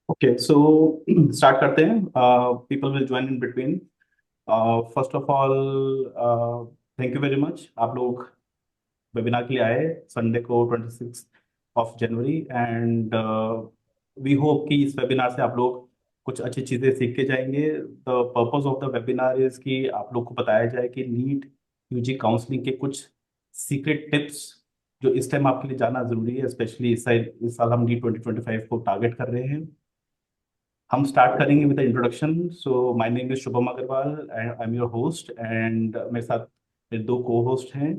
Okay so start करते हैं। People will join in between. First of all, thank you very much आप लोग webinar के लिए आए संडे को 26 जनवरी एंड वी होप कि इस वेबिनार से आप लोग कुछ अच्छी चीज़ें सीख के जाएंगे। The purpose of the webinar is कि आप लोग को बताया जाए कि नीट यूजी काउंसलिंग के कुछ सीक्रेट टिप्स जो इस टाइम आपके लिए जानना जरूरी है, स्पेशली इस साल हम नीट 2025 को टारगेट कर रहे हैं। हम स्टार्ट करेंगे with the introduction. So my name is Shubham Agarwal, I am your host and मेरे साथ मेरे दो को होस्ट हैं,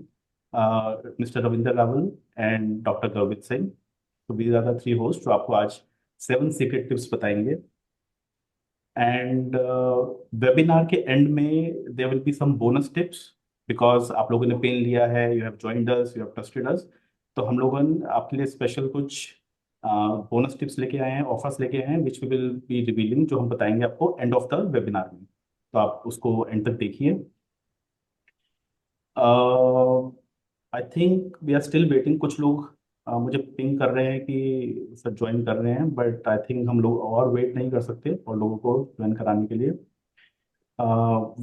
mister Ravinder Rawal and doctor Garvit Singh. तो वीज आर द थ्री होस्ट जो आपको आज 7 सीक्रेट टिप्स बताएंगे। एंड वेबिनार के एंड में there will be some bonus tips, because आप लोगों ने पेन लिया है, you have joined us, you have trusted us. तो हम लोगों ने आपके लिए स्पेशल कुछ बोनस टिप्स लेके आए हैं, ऑफर्स लेके आए हैं, which we will be revealing, जो हम बताएंगे आपको एंड ऑफ द वेबिनार में। तो आप उसको एंड तक देखिए। I think we are still waiting. कुछ लोग मुझे पिंग कर रहे हैं कि सर ज्वाइन कर रहे हैं, बट आई थिंक हम लोग और वेट नहीं कर सकते और लोगों को ज्वाइन कराने के लिए।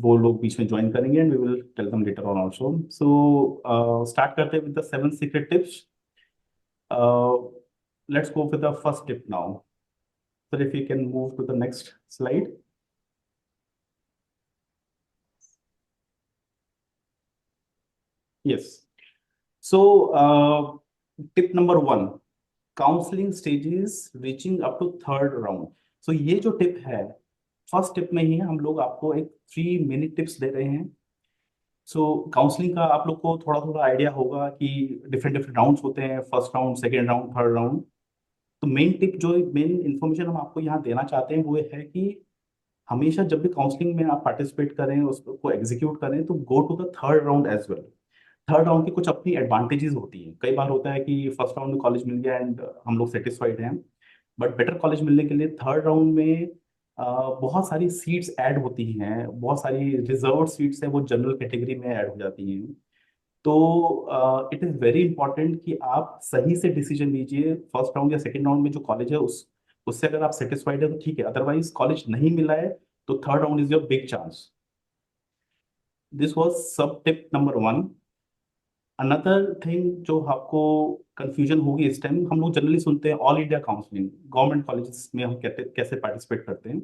वो लोग बीच में ज्वाइन करेंगे and we will tell them later on also. So start करते हैं with the 7 secret tips. Let's go with the first tip now. Sir if you can move to the next slide. Yes. So tip number 1, counselling stages reaching up to third round. So ये जो tip है, first tip में ही हम लोग आपको एक 3 minute tips दे रहे हैं। सो काउंसलिंग का आप लोग को थोड़ा थोड़ा आइडिया होगा कि डिफरेंट डिफरेंट राउंड्स होते हैं, first round, second round, third round. तो मेन टिप, जो मेन इंफॉर्मेशन हम आपको यहाँ देना चाहते हैं, वो ये है कि हमेशा जब भी काउंसलिंग में आप पार्टिसिपेट करें, उसको एग्जीक्यूट करें, तो go to the third round as well. Third round की कुछ अपनी एडवांटेजेस होती हैं। कई बार होता है कि फर्स्ट राउंड में कॉलेज मिल गया एंड हम लोग सेटिस्फाइड हैं, बट बेटर कॉलेज मिलने के लिए थर्ड राउंड में बहुत सारी सीट्स ऐड होती हैं, बहुत सारी रिजर्व सीट्स हैं, वो जनरल कैटेगरी में ऐड हो जाती हैं। तो इट इज़ वेरी इंपॉर्टेंट कि आप सही से डिसीजन लीजिए। फर्स्ट राउंड या सेकेंड राउंड में जो कॉलेज है उससे अगर आप सेटिस्फाइड है तो ठीक है, अदरवाइज कॉलेज नहीं मिला है तो third round is your big chance. This was सब टिप नंबर 1। अनदर थिंग जो आपको कंफ्यूजन होगी, इस टाइम हम लोग जनरली सुनते हैं all India counselling, government colleges में हम कहते कैसे पार्टिसिपेट करते हैं।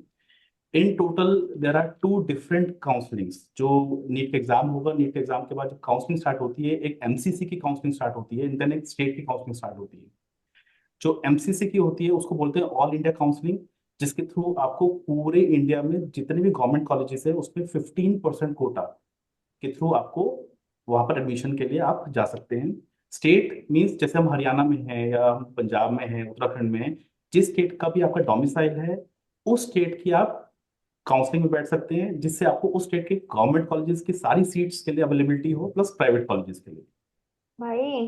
In total there are 2 different counsellings. जो नीट का एग्जाम होगा, नीट के एग्जाम के बाद जब काउंसलिंग स्टार्ट होती है, एक एमसीसी की काउंसलिंग स्टार्ट होती है, देन एक स्टेट की काउंसलिंग स्टार्ट होती है। जो एमसीसी की होती है उसको बोलते हैं ऑल इंडिया काउंसलिंग, जिसके थ्रू आपको पूरे इंडिया में जितने भी गवर्नमेंट कॉलेजेस है उसमें 15% कोटा के थ्रू आपको वहां पर एडमिशन के लिए आप जा सकते हैं। स्टेट मीन्स जैसे हम हरियाणा में हैं या हम पंजाब में हैं, उत्तराखंड में हैं, जिस स्टेट का भी आपका डोमिसाइल है, उस स्टेट की आप काउंसलिंग में बैठ सकते हैं, जिससे आपको उस स्टेट के गवर्नमेंट कॉलेजेस की सारी सीट्स के लिए अवेलेबिलिटी हो, प्लस प्राइवेट कॉलेजेस के लिए। भाई।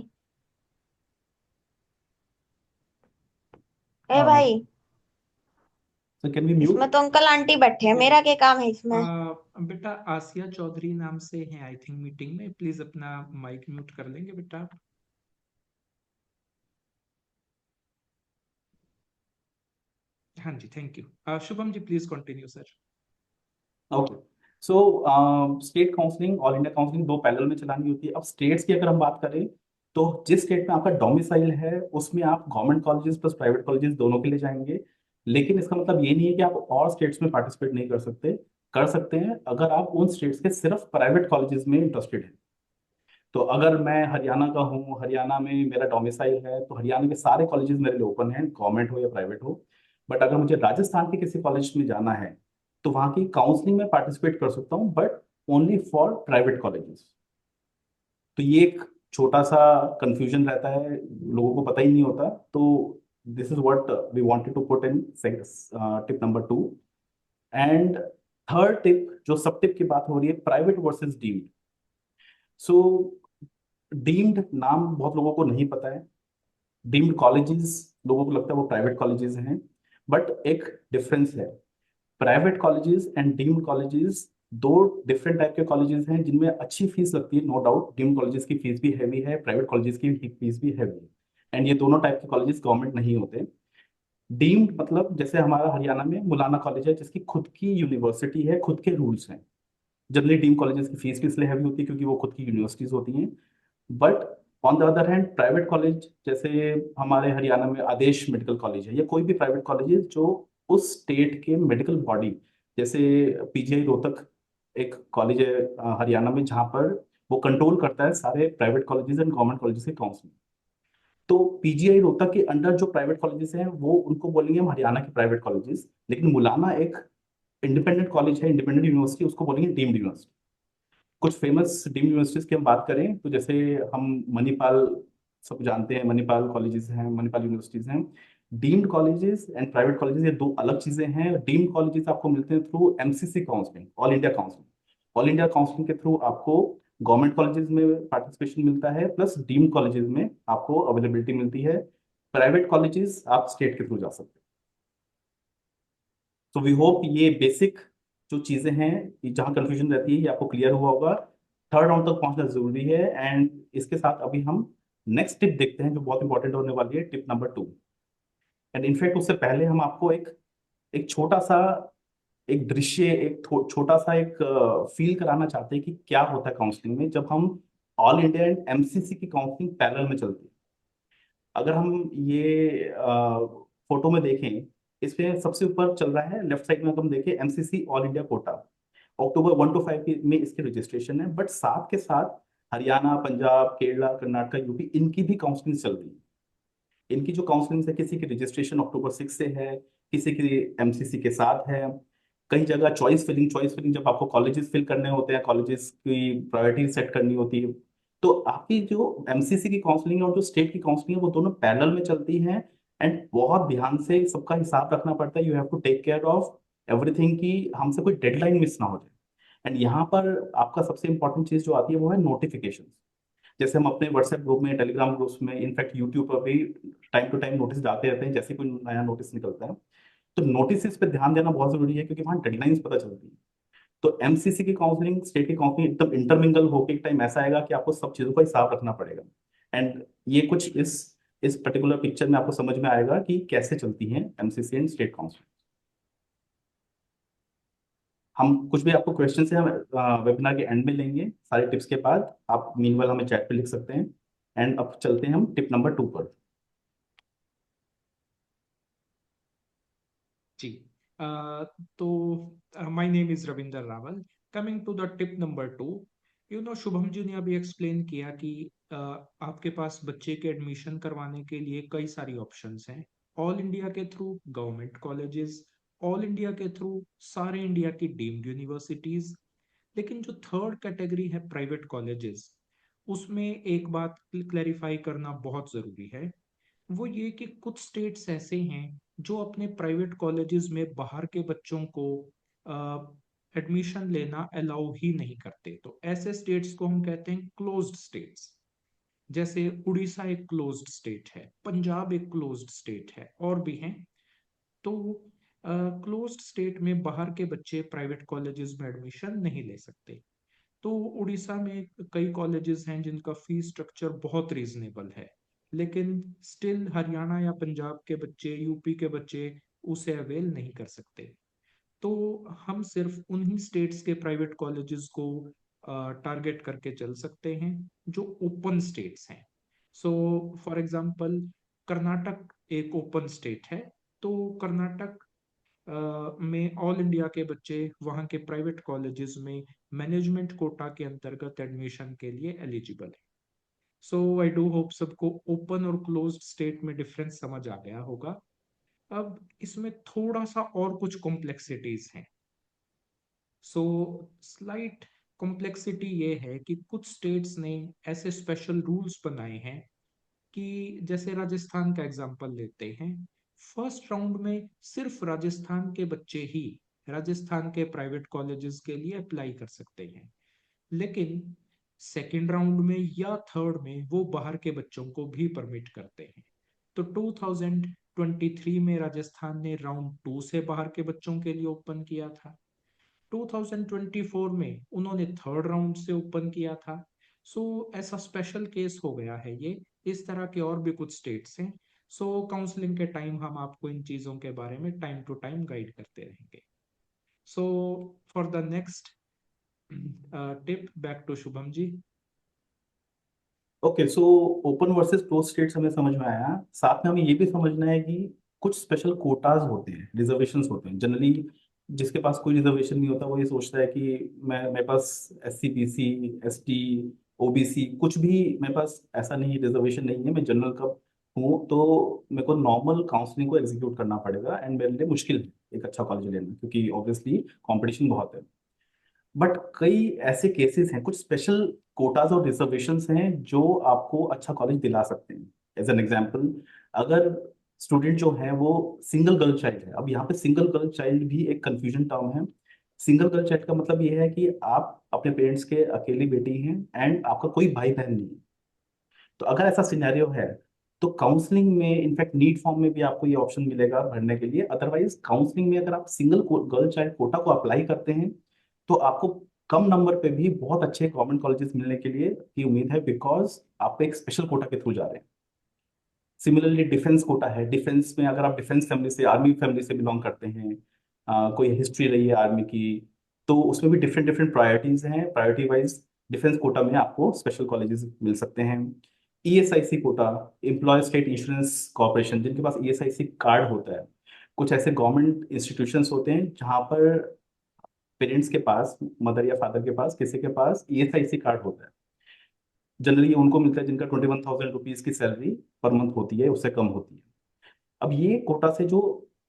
ए भाई। So can we mute? इसमें तो अंकल आंटी बैठे हैं, मेरा क्या काम है आ, इसमें? बेटा आसिया चौधरी नाम से हैं आई थिंक मीटिंग में, प्लीज अपना माइक म्यूट कर लेंगे बेटा। हाँ जी, thank you. Shubham ji please continue sir. Okay. So state counselling, all India counselling दो पैरेलल में चलानी होती है। अब स्टेट्स की अगर हम बात करें, तो जिस स्टेट में आपका डोमिसाइल है उसमें आप government colleges plus private colleges दोनों के लिए जाएंगे। लेकिन इसका मतलब ये नहीं है कि आप और स्टेट्स में पार्टिसिपेट नहीं कर सकते। कर सकते हैं अगर आप उन स्टेट्स के सिर्फ प्राइवेट कॉलेजेस में इंटरेस्टेड हैं। तो अगर मैं हरियाणा का हूँ, हरियाणा में मेरा डोमिसाइल है, तो हरियाणा के सारे कॉलेजेस मेरे लिए ओपन हैं, गवर्नमेंट हो या प्राइवेट हो। बट अगर मुझे राजस्थान के किसी कॉलेज में जाना है, तो वहाँ की काउंसलिंग में पार्टिसिपेट कर सकता हूँ, but only for private colleges. तो ये एक छोटा सा कंफ्यूजन रहता है, लोगों को पता ही नहीं होता। तो this is what we wanted to put in tip number 2। And third tip, जो सब टिप की बात हो रही है, private versus deemed. So deemed नाम बहुत लोगों को नहीं पता है। डीम्ड कॉलेजेस लोगों को लगता है वो प्राइवेट कॉलेजेस हैं, बट एक डिफरेंस है। Private colleges and deemed colleges दो डिफरेंट टाइप के कॉलेजेस हैं, जिनमें अच्छी फीस लगती है, नो डाउट। डीम्ड कॉलेजेस की फीस भी हैवी है, प्राइवेट कॉलेजेस की फीस भी हैवी है, एंड ये दोनों टाइप के कॉलेजेस गवर्नमेंट नहीं होते। डीम्ड मतलब जैसे हमारा हरियाणा में मौलाना कॉलेज है जिसकी खुद की यूनिवर्सिटी है, खुद के रूल्स हैं। जनरली डीम कॉलेजेस की फीस भी इसलिए हैवी होती है क्योंकि वो खुद की यूनिवर्सिटीज होती हैं। But on the other hand private college जैसे हमारे हरियाणा में आदेश मेडिकल कॉलेज है या कोई भी प्राइवेट कॉलेज है जो उस स्टेट के मेडिकल बॉडी, जैसे पीजीआई रोहतक एक कॉलेज है हरियाणा में, जहाँ पर वो कंट्रोल करता है सारे private colleges and government colleges के काउंसिल। तो पीजीआई रोहतक के अंडर जो प्राइवेट कॉलेजेस हैं वो उनको बोलेंगे हम हरियाणा के प्राइवेट कॉलेजेस, लेकिन मुलाना एक इंडिपेंडेंट कॉलेज है, इंडिपेंडेंट यूनिवर्सिटी, उसको बोलेंगे डीम्ड यूनिवर्सिटी। कुछ फेमस डीम्ड यूनिवर्सिटीज की हम बात करें तो जैसे हम मणिपाल, सब जानते हैं मणिपाल कॉलेजेस हैं, मणिपाल यूनिवर्सिटीज हैं। Deemed colleges and private colleges ये दो अलग चीजें हैं। डीम्ड कॉलेजेस आपको मिलते हैं through MCC counselling, all India counselling. All India counselling के थ्रू आपको गवर्नमेंट कॉलेजेस में पार्टिसिपेशन मिलता है, प्लस डीम्ड कॉलेजेस में आपको अवेलेबिलिटी मिलती है। प्राइवेट कॉलेजेस आप स्टेट के थ्रू जा सकते हैं। तो वी होप ये बेसिक जो चीजें हैं, ये जहाँ कंफ्यूजन रहती है, ये आपको क्लियर हुआ होगा। थर्ड राउंड तक पहुंचना जरूरी है। एंड इसके साथ अभी हम नेक्स्ट टिप देखते हैं जो बहुत इंपॉर्टेंट होने वाली है, टिप नंबर 2। एंड इनफैक्ट उससे पहले हम आपको एक एक छोटा सा एक दृश्य, एक छोटा सा एक फील कराना चाहते हैं कि क्या होता है काउंसलिंग में जब हम ऑल इंडिया एंड एमसीसी की काउंसलिंग पैरेलल में चलती है। अगर हम ये फोटो में देखें, इसमें सबसे ऊपर चल रहा है लेफ्ट साइड में, अगर हम देखें MCC all India quota, October 1 to 5 में इसके रजिस्ट्रेशन है। बट साथ के साथ हरियाणा, पंजाब, केरला, कर्नाटक, यूपी, इनकी भी काउंसलिंग चल रही है। इनकी जो काउंसलिंग है, किसी की रजिस्ट्रेशन अक्टूबर 6 से है, किसी की एमसीसी के साथ है। कई जगह चॉइस फिलिंग जब आपको कॉलेजेस फिल करने होते हैं, कॉलेजेस की प्रायोरिटी सेट करनी होती है, तो आपकी जो एमसीसी की काउंसलिंग है और जो स्टेट की काउंसलिंग है वो दोनों पैरेलल में चलती हैं। एंड बहुत ध्यान से सबका हिसाब रखना पड़ता है। You have to take care of everything कि हमसे कोई डेडलाइन मिस ना हो जाए। एंड यहाँ पर आपका सबसे इंपॉर्टेंट चीज जो आती है वो है नोटिफिकेशन। जैसे हम अपने व्हाट्सएप ग्रुप में, टेलीग्राम ग्रुप्स में, इनफैक्ट यूट्यूब पर भी टाइम टू टाइम नोटिस डालते रहते हैं जैसे कोई नया नोटिस निकलता है। तो नोटिस पे ध्यान देना बहुत जरूरी है क्योंकि वहाँ डेडलाइंस पता चलती है। तो एमसीसी की काउंसलिंग, स्टेट की काउंसलिंग एकदम इंटरमिंगल होकर एक टाइम ऐसा आएगा कि आपको सब चीजों का हिसाब रखना पड़ेगा। एंड ये कुछ इस पर्टिकुलर पिक्चर में आपको समझ में आएगा कि कैसे चलती हैं एमसीसी एंड स्टेट काउंसलिंग। हम कुछ भी आपको क्वेश्चन से हम वेबिनार के एंड में लेंगे सारे टिप्स के बाद। आप मीनवाइल हमें चैट पे लिख सकते हैं। एंड अब चलते हैं हम टिप नंबर 2 पर। जी। uh, तो my name is Ravinder Rawal. Coming to the tip number 2, Shubham ji ने अभी एक्सप्लेन किया कि आपके पास बच्चे के एडमिशन करवाने के लिए कई सारी ऑप्शंस हैं। ऑल इंडिया के through government colleges, all India के थ्रू सारे इंडिया की डीम्ड यूनिवर्सिटीज। लेकिन जो थर्ड कैटेगरी है प्राइवेट कॉलेजेस, उसमें एक बात क्लैरिफाई करना बहुत जरूरी है। वो ये कि कुछ स्टेट्स ऐसे हैं जो अपने प्राइवेट कॉलेजेस में बाहर के बच्चों को एडमिशन लेना अलाउ ही नहीं करते। तो ऐसे स्टेट्स को हम कहते हैं क्लोज्ड स्टेट्स। जैसे उड़ीसा एक क्लोज्ड स्टेट है, पंजाब एक क्लोज्ड स्टेट है, और भी हैं। तो क्लोज्ड स्टेट में बाहर के बच्चे प्राइवेट कॉलेजेस में एडमिशन नहीं ले सकते। तो उड़ीसा में कई कॉलेजेस हैं जिनका फीस स्ट्रक्चर बहुत रीजनेबल है, लेकिन स्टिल हरियाणा या पंजाब के बच्चे, यूपी के बच्चे उसे अवेल नहीं कर सकते। तो हम सिर्फ उन्हीं स्टेट्स के प्राइवेट कॉलेजेस को टारगेट करके चल सकते हैं जो ओपन स्टेट्स हैं। सो फॉर एग्जांपल, कर्नाटक एक ओपन स्टेट है। तो कर्नाटक में ऑल इंडिया के बच्चे वहाँ के प्राइवेट कॉलेजेस में मैनेजमेंट कोटा के अंतर्गत एडमिशन के लिए एलिजिबल है। सो आई डू होप सबको ओपन और क्लोज्ड स्टेट में डिफरेंस समझ आ गया होगा। अब इसमें थोड़ा सा और कुछ कॉम्प्लेक्सिटीज हैं। सो स्लाइट कॉम्प्लेक्सिटी ये है कि कुछ स्टेट्स ने ऐसे स्पेशल रूल्स बनाए हैं कि जैसे राजस्थान का एग्जांपल लेते हैं। फर्स्ट राउंड में सिर्फ राजस्थान के बच्चे ही राजस्थान के प्राइवेट कॉलेजेस के लिए अप्लाई कर सकते हैं। लेकिन सेकेंड राउंड में या थर्ड में वो बाहर के बच्चों को भी परमिट करते हैं। तो 2023 में राजस्थान ने राउंड 2 से बाहर के बच्चों के लिए ओपन किया था। 2024 में उन्होंने थर्ड राउंड से ओपन किया था। सो ऐसा स्पेशल केस हो गया है ये। इस तरह के और भी कुछ स्टेट्स हैं। सो काउंसलिंग के टाइम हम आपको इन चीज़ों के बारे में टाइम टू टाइम गाइड करते रहेंगे। So for the next tip, back to Shubham ji. Okay, so open versus close states हमें समझ में आया। साथ में हमें ये भी समझना है कि कुछ स्पेशल कोटाज होते हैं, रिजर्वेशंस होते हैं। जनरली जिसके पास कोई रिजर्वेशन नहीं होता वो ये सोचता है कि मैं मेरे पास SC BC ST OBC कुछ भी मेरे पास ऐसा नहीं, रिजर्वेशन नहीं है, मैं जनरल का हूँ, तो मेरे को नॉर्मल काउंसलिंग को एग्जीक्यूट करना पड़ेगा एंड मेरे लिए मुश्किल है एक अच्छा कॉलेज लेना, क्योंकि ऑब्वियसली कंपटीशन बहुत है। बट कई ऐसे केसेस हैं, कुछ स्पेशल कोटाज और रिजर्वेशंस हैं जो आपको अच्छा कॉलेज दिला सकते हैं। एज एन एग्जांपल, अगर स्टूडेंट जो है वो सिंगल गर्ल चाइल्ड है, अब यहाँ पे सिंगल गर्ल चाइल्ड भी एक कंफ्यूजन टर्म है। सिंगल गर्ल चाइल्ड का मतलब ये है कि आप अपने पेरेंट्स के अकेली बेटी हैं एंड आपका कोई भाई बहन नहीं है। तो अगर ऐसा सिनेरियो है तो काउंसलिंग में, इनफैक्ट नीट फॉर्म में भी आपको ये ऑप्शन मिलेगा भरने के लिए। अदरवाइज काउंसलिंग में अगर आप सिंगल गर्ल चाइल्ड कोटा को अप्लाई करते हैं तो आपको कम नंबर पे भी बहुत अच्छे गवर्नमेंट कॉलेजेस मिलने के लिए की उम्मीद है, बिकॉज आप एक स्पेशल कोटा के थ्रू जा रहे हैं। सिमिलरली डिफेंस कोटा है, डिफेंस में अगर आप डिफेंस फैमिली से, आर्मी फैमिली से बिलोंग करते हैं, कोई हिस्ट्री रही है आर्मी की, तो उसमें भी डिफरेंट डिफरेंट प्रायोरिटीज हैं। प्रायोरिटी वाइज डिफेंस कोटा में आपको स्पेशल कॉलेजेस मिल सकते हैं। ESIC quota, employ state insurance corporation, जिनके पास ESIC कार्ड होता है, कुछ ऐसे गवर्नमेंट इंस्टीट्यूशंस होते हैं जहाँ पर पेरेंट्स के पास, मदर या फादर के पास, किसी के पास ESIC कार्ड होता है। जनरली उनको मिलता है जिनका 21,000 रुपीज की सैलरी पर मंथ होती है, उससे कम होती है। अब ये कोटा से जो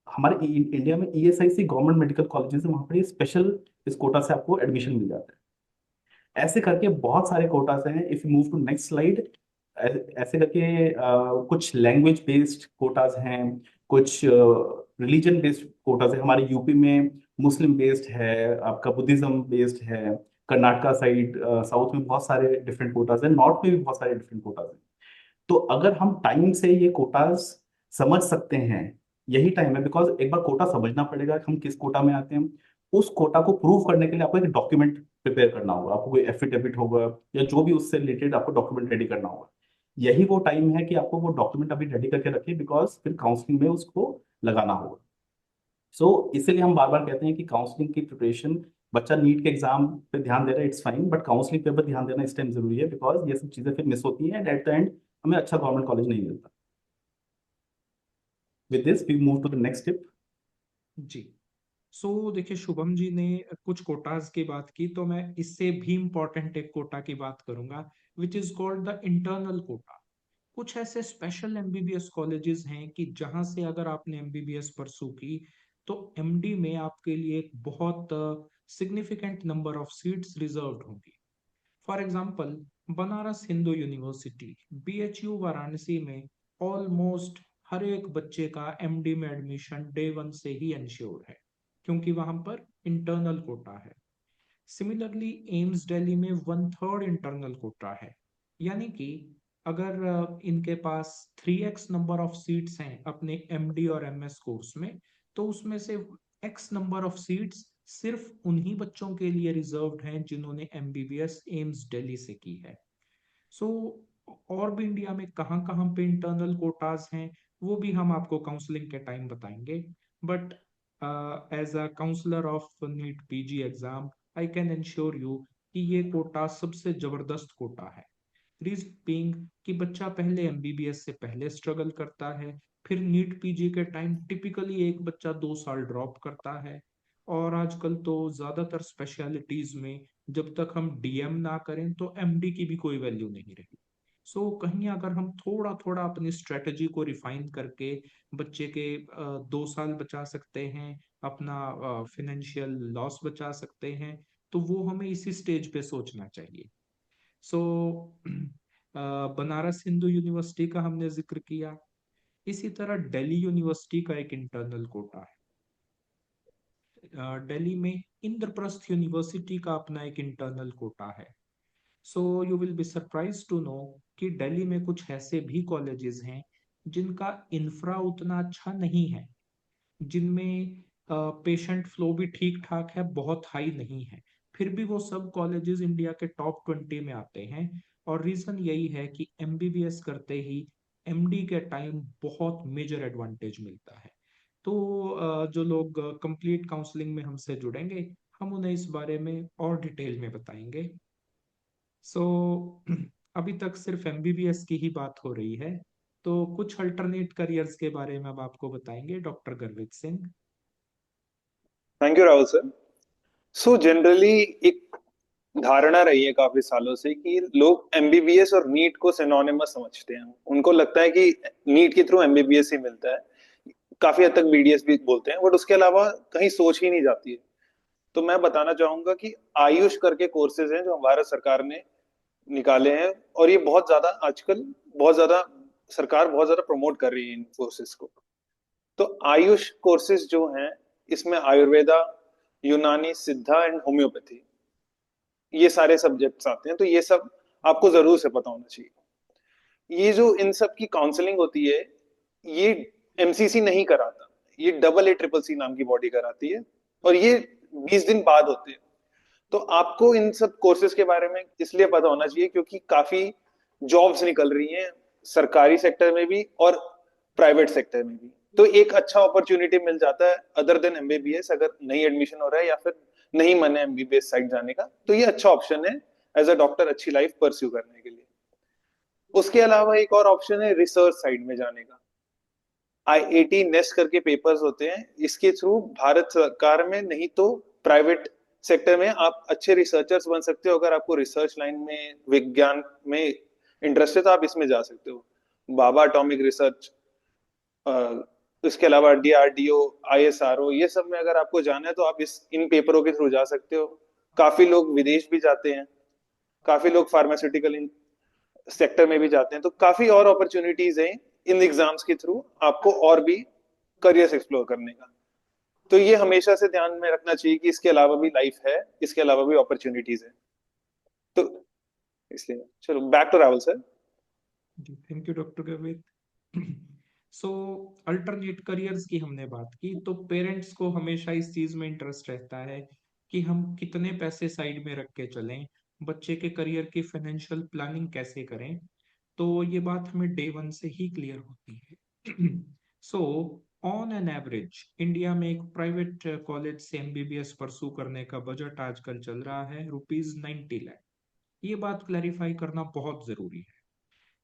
हमारे इंडिया में ESIC गवर्नमेंट मेडिकल कॉलेजेस है, वहाँ पर ये स्पेशल इस कोटा से आपको एडमिशन मिल जाता है। ऐसे करके बहुत सारे कोटास हैं। If you move to next slide, ऐसे करके कुछ लैंग्वेज बेस्ड कोटास हैं, कुछ रिलीजन बेस्ड कोटास है। हमारे यूपी में मुस्लिम बेस्ड है, आपका बुद्धिज्म बेस्ड है, कर्नाटका साइड, साउथ में बहुत सारे डिफरेंट कोटास हैं, नॉर्थ में भी बहुत सारे डिफरेंट कोटास हैं। तो अगर हम टाइम से ये कोटास समझ सकते हैं, यही टाइम है, बिकॉज एक बार कोटा समझना पड़ेगा कि हम किस कोटा में आते हैं। उस कोटा को प्रूव करने के लिए आपको एक डॉक्यूमेंट प्रिपेयर करना होगा, आपको कोई एफिडेविट होगा या जो भी उससे रिलेटेड आपको डॉक्यूमेंट रेडी करना होगा। यही वो टाइम है कि आपको वो डॉक्यूमेंट अभी रेडी करके रखिए, बिकॉज फिर काउंसलिंग में उसको लगाना होगा। सो इसीलिए हम बार बार कहते हैं कि काउंसलिंग की प्रिपरेशन, बच्चा नीट के एग्जाम पे ध्यान दे रहा है, इट्स फाइन, बट काउंसलिंग पे पर ध्यान देना इस टाइम जरूरी है, बिकॉज ये सब चीजें फिर मिस होती हैं एंड एट द एंड हमें अच्छा गवर्नमेंट कॉलेज नहीं मिलता। With this we move to the next tip. जी। सो देखिए, शुभम जी ने कुछ कोटाज की बात की, तो मैं इससे भी इम्पोर्टेंट एक कोटा की बात करूंगा, which is called the internal Kota. कुछ ऐसे स्पेशल एमबीबीएस कॉलेजेस हैं कि जहां से अगर आपने एमबीबीएस परसू की तो एमडी में आपके लिए एक बहुत significant number of seats reserved होंगी। For example, Banaras Hindu university, BHU Varanasi में ऑलमोस्ट हर एक बच्चे का एमडी में एडमिशन डे 1 से ही इंश्योर है, क्योंकि वहां पर इंटरनल कोटा है। सिमिलरली एम्स दिल्ली में 1/3 इंटरनल कोटा है, यानी कि अगर इनके पास 3x नंबर ऑफ सीट्स हैं अपने एमडी और एमएस कोर्स में, तो उसमें से x नंबर ऑफ सीट्स सिर्फ उन्हीं बच्चों के लिए रिजर्व्ड हैं जिन्होंने एमबीबीएस एम्स दिल्ली से की है। सो और भी इंडिया में कहाँ कहाँ पे इंटरनल कोटाज हैं वो भी हम आपको काउंसलिंग के टाइम बताएंगे। But as a counsellor of NEET PG exam, I can ensure you कि ये कोटा सबसे जबरदस्त कोटा है। रीजन बीइंग कि बच्चा पहले एमबीबीएस से पहले स्ट्रगल करता है, फिर नीट पीजी के टाइम टिपिकली एक बच्चा 2 साल ड्रॉप करता है, और आजकल तो ज्यादातर स्पेशलिटीज में जब तक हम डीएम ना करें तो एमडी की भी कोई वैल्यू नहीं रही। सो कहीं अगर हम थोड़ा थोड़ा अपनी स्ट्रेटजी को रिफाइन करके बच्चे के 2 साल बचा सकते हैं, अपना फाइनेंशियल लॉस बचा सकते हैं, तो वो हमें इसी स्टेज पे सोचना चाहिए। सो बनारस हिंदू यूनिवर्सिटी का हमने जिक्र किया। इसी तरह दिल्ली यूनिवर्सिटी का एक इंटरनल कोटा है। दिल्ली में इंद्रप्रस्थ यूनिवर्सिटी का अपना एक इंटरनल कोटा है। So you will be surprise to know कि दिल्ली में कुछ ऐसे भी कॉलेजेस हैं जिनका इंफ्रा उतना अच्छा नहीं है, जिनमें पेशेंट फ्लो भी ठीक ठाक है, बहुत हाई नहीं है, फिर भी वो सब कॉलेजेस इंडिया के टॉप 20 में आते हैं। और रीजन यही है कि एमबीबीएस करते ही एमडी के टाइम बहुत मेजर एडवांटेज मिलता है। तो जो लोग कंप्लीट काउंसलिंग में हमसे जुड़ेंगे, हम उन्हें इस बारे में और डिटेल में बताएंगे। सो अभी तक सिर्फ एमबीबीएस की ही बात हो रही है, तो कुछ अल्टरनेट करियर्स के बारे में अब आपको बताएंगे doctor Gurmeet Singh. Thank you Rahul sir. So generally एक धारणा रही है काफी सालों से कि लोग एमबीबीएस और नीट को सिनोनिमस समझते हैं। उनको लगता है कि नीट के थ्रू एमबीबीएस ही मिलता है। काफी हद तक बीडीएस भी बोलते हैं, बट उसके अलावा कहीं सोच ही नहीं जाती है। तो मैं बताना चाहूंगा कि आयुष करके कोर्सेज हैं जो भारत सरकार ने निकाले हैं, और ये बहुत ज्यादा आजकल बहुत ज्यादा सरकार बहुत ज्यादा प्रमोट कर रही है इन कोर्सेज को। तो आयुष कोर्सेज जो हैं, इसमें आयुर्वेदा, यूनानी, सिद्धा एंड होम्योपैथी, ये सारे सब्जेक्ट्स आते हैं। तो ये सब आपको जरूर से पता होना चाहिए। ये जो इन सब की काउंसलिंग होती है, ये एमसीसी नहीं कराता, ये डबल ए ट्रिपल सी नाम की बॉडी कराती है, और ये 20 दिन बाद होते हैं। तो आपको इन सब कोर्सेज के बारे में इसलिए पता होना चाहिए क्योंकि काफी जॉब्स निकल रही हैं, सरकारी सेक्टर में भी और प्राइवेट सेक्टर में भी। तो एक अच्छा अपॉर्चुनिटी मिल जाता है अदर देन एमबीबीएस, अगर नई एडमिशन हो रहा है या फिर नहीं मन है एमबीबीएस साइड जाने का, तो ये अच्छा ऑप्शन है एज अ डॉक्टर अच्छी लाइफ परस्यू करने के लिए। उसके अलावा एक और ऑप्शन है रिसर्च साइड में जाने का। आईआईटी नेस्ट करके पेपर्स होते हैं, इसके थ्रू भारत सरकार में नहीं तो प्राइवेट सेक्टर में आप अच्छे रिसर्चर्स बन सकते हो। अगर आपको रिसर्च लाइन में, विज्ञान में इंटरेस्ट है, तो आप इसमें जा सकते हो। बाबा एटॉमिक रिसर्च, इसके अलावा डीआरडीओ, आईएसआरओ, ये सब में अगर आपको जाना है तो आप इस इन पेपरों के थ्रू जा सकते हो। काफी लोग विदेश भी जाते हैं, काफी लोग फार्मास्यूटिकल सेक्टर में भी जाते हैं। तो काफी और अपॉर्चुनिटीज हैं इन एग्जाम्स के थ्रू आपको और भी करियर्स एक्सप्लोर करने का। तो ये हमेशा से ध्यान में रखना चाहिए कि इसके अलावा भी लाइफ है, इसके अलावा भी अपॉर्चुनिटीज है। तो इसलिए चलो बैक टू राहुल सर। जी thank you doctor Gurmeet. So alternate careers की हमने बात की, तो पेरेंट्स को हमेशा इस चीज में इंटरेस्ट रहता है कि हम कितने पैसे साइड में रख के चलें, बच्चे के करियर की फाइनेंशियल प्लानिंग कैसे करें। तो ये बात हमें डे वन से ही क्लियर होती है। So on an average India में एक प्राइवेट कॉलेज से एमबीबीएस परसू करने का बजट आजकल चल रहा है ₹90 लाख। ये बात क्लैरिफाई करना बहुत जरूरी है।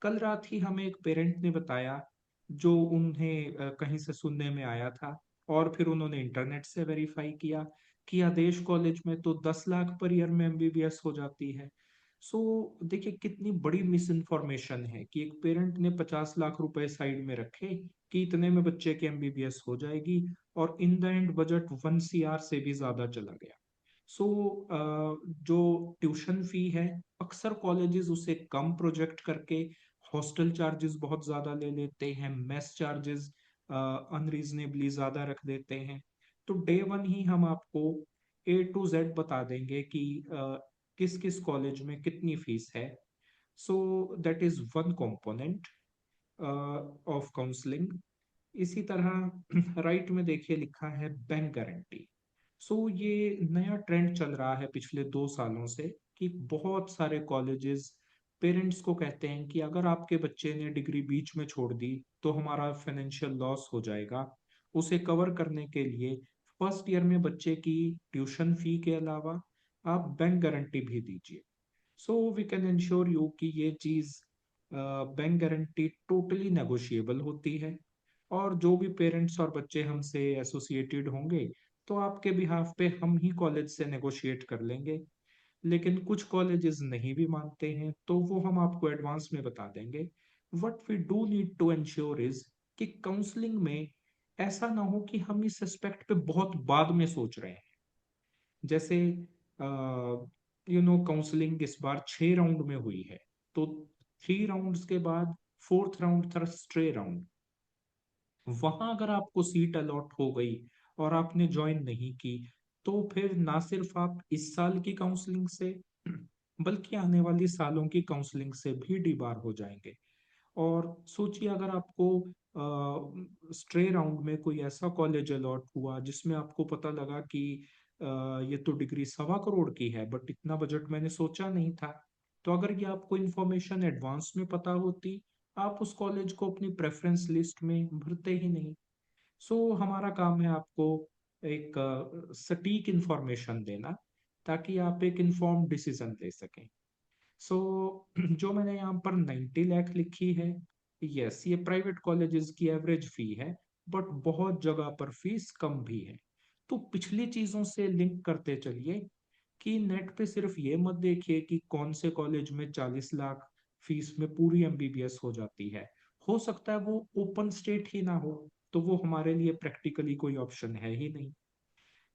कल रात ही हमें एक पेरेंट ने बताया, जो उन्हें कहीं से सुनने में आया था, और फिर उन्होंने इंटरनेट से वेरीफाई किया कि आदेश कॉलेज में तो 10 लाख पर ईयर में एमबीबीएस हो जाती है। सो देखिए कितनी बड़ी मिस इन्फॉर्मेशन है कि एक पेरेंट ने 50 लाख रुपए साइड में रखे कि इतने में बच्चे की एमबीबीएस हो जाएगी, और in the end budget 1 CR से भी ज्यादा चला गया। सो जो ट्यूशन फी है, अक्सर कॉलेजेस उसे कम प्रोजेक्ट करके हॉस्टल चार्जेस बहुत ज्यादा ले लेते हैं, मेस चार्जेस अनरीजनेबली ज्यादा रख देते हैं। तो डे वन ही हम आपको A to Z बता देंगे कि किस किस कॉलेज में कितनी फीस है। So that is one component of counselling. इसी तरह राइट में देखिए लिखा है बैंक गारंटी। सो ये नया ट्रेंड चल रहा है पिछले 2 सालों से कि बहुत सारे कॉलेजेस पेरेंट्स को कहते हैं कि अगर आपके बच्चे ने डिग्री बीच में छोड़ दी तो हमारा फाइनेंशियल लॉस हो जाएगा। उसे कवर करने के लिए फर्स्ट ईयर में बच्चे की ट्यूशन फी के अलावा आप बैंक गारंटी भी दीजिए। So we can ensure you कि ये चीज बैंक गारंटी टोटली नेगोशिएबल होती है, और जो भी पेरेंट्स और बच्चे हमसे एसोसिएटेड होंगे, तो आपके बिहाफ पे हम ही कॉलेज से नेगोशिएट कर लेंगे। लेकिन कुछ कॉलेजेस नहीं भी मानते हैं, तो वो हम आपको एडवांस में बता देंगे। What we do need to ensure is कि काउंसलिंग में ऐसा ना हो कि हम इस एस्पेक्ट पे बहुत बाद में सोच रहे हैं। जैसे काउंसलिंग इस बार 6 राउंड में हुई है, तो 3 राउंड्स के बाद फोर्थ राउंड था स्ट्रे राउंड। वहां अगर आपको सीट अलॉट हो गई और आपने ज्वाइन नहीं की, तो फिर ना सिर्फ आप इस साल की काउंसलिंग से बल्कि आने वाली सालों की काउंसलिंग से भी डीबार हो जाएंगे। और सोचिए अगर आपको स्ट्रे राउंड में कोई ऐसा कॉलेज अलॉट हुआ जिसमें आपको पता लगा कि ये तो डिग्री 1.25 करोड़ की है, बट इतना बजट मैंने सोचा नहीं था। तो अगर ये आपको इन्फॉर्मेशन एडवांस में पता होती, आप उस कॉलेज को अपनी प्रेफरेंस लिस्ट में भरते ही नहीं। सो हमारा काम है आपको एक सटीक इंफॉर्मेशन देना, ताकि आप एक इन्फॉर्म्ड डिसीजन ले सकें। सो जो मैंने यहाँ पर 90 लाख लिखी है, यस ये प्राइवेट कॉलेजेस की एवरेज फी है, बट बहुत जगह पर फीस कम भी है। तो पिछली चीजों से लिंक करते चलिए कि नेट पे सिर्फ ये मत देखिए कि कौन से कॉलेज में 40 लाख फीस में पूरी एमबीबीएस हो जाती है। हो सकता है वो ओपन स्टेट ही ना हो, तो वो हमारे लिए प्रैक्टिकली कोई ऑप्शन है ही नहीं।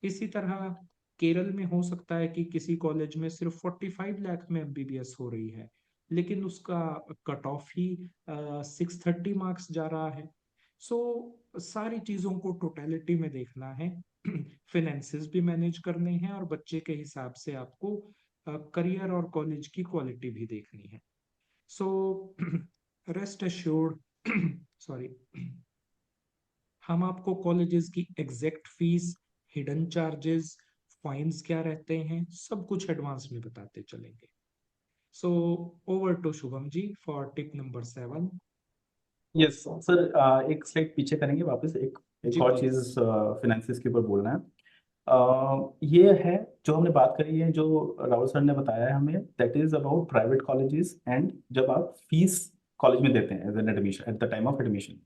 इसी तरह केरल में हो सकता है कि किसी कॉलेज में सिर्फ 45 लाख में एमबीबीएस हो रही है, लेकिन उसका कट ऑफ ही 630 मार्क्स जा रहा है। सो सारी चीजों को टोटलिटी में देखना है। फिनेंसेस भी मैनेज करने हैं, और बच्चे के हिसाब से आपको करियर और कॉलेज की क्वालिटी भी देखनी है। सो रेस्ट अश्योर्ड, सॉरी, हम आपको कॉलेजेस की exact fees, hidden charges, fines क्या रहते हैं, सब कुछ एडवांस में बताते चलेंगे। So over to Shubham ji for tip number 7। Yes sir, एक स्लाइड पीछे करेंगे वापस, एक जी और प्लीज। चीज फिनेंसिस के ऊपर बोलना है। ये है जो हमने बात करी है, जो राहुल सर ने बताया है हमें, that is about private colleges, and जब आप फीस कॉलेज में देते हैं as an admission, at the time of admission.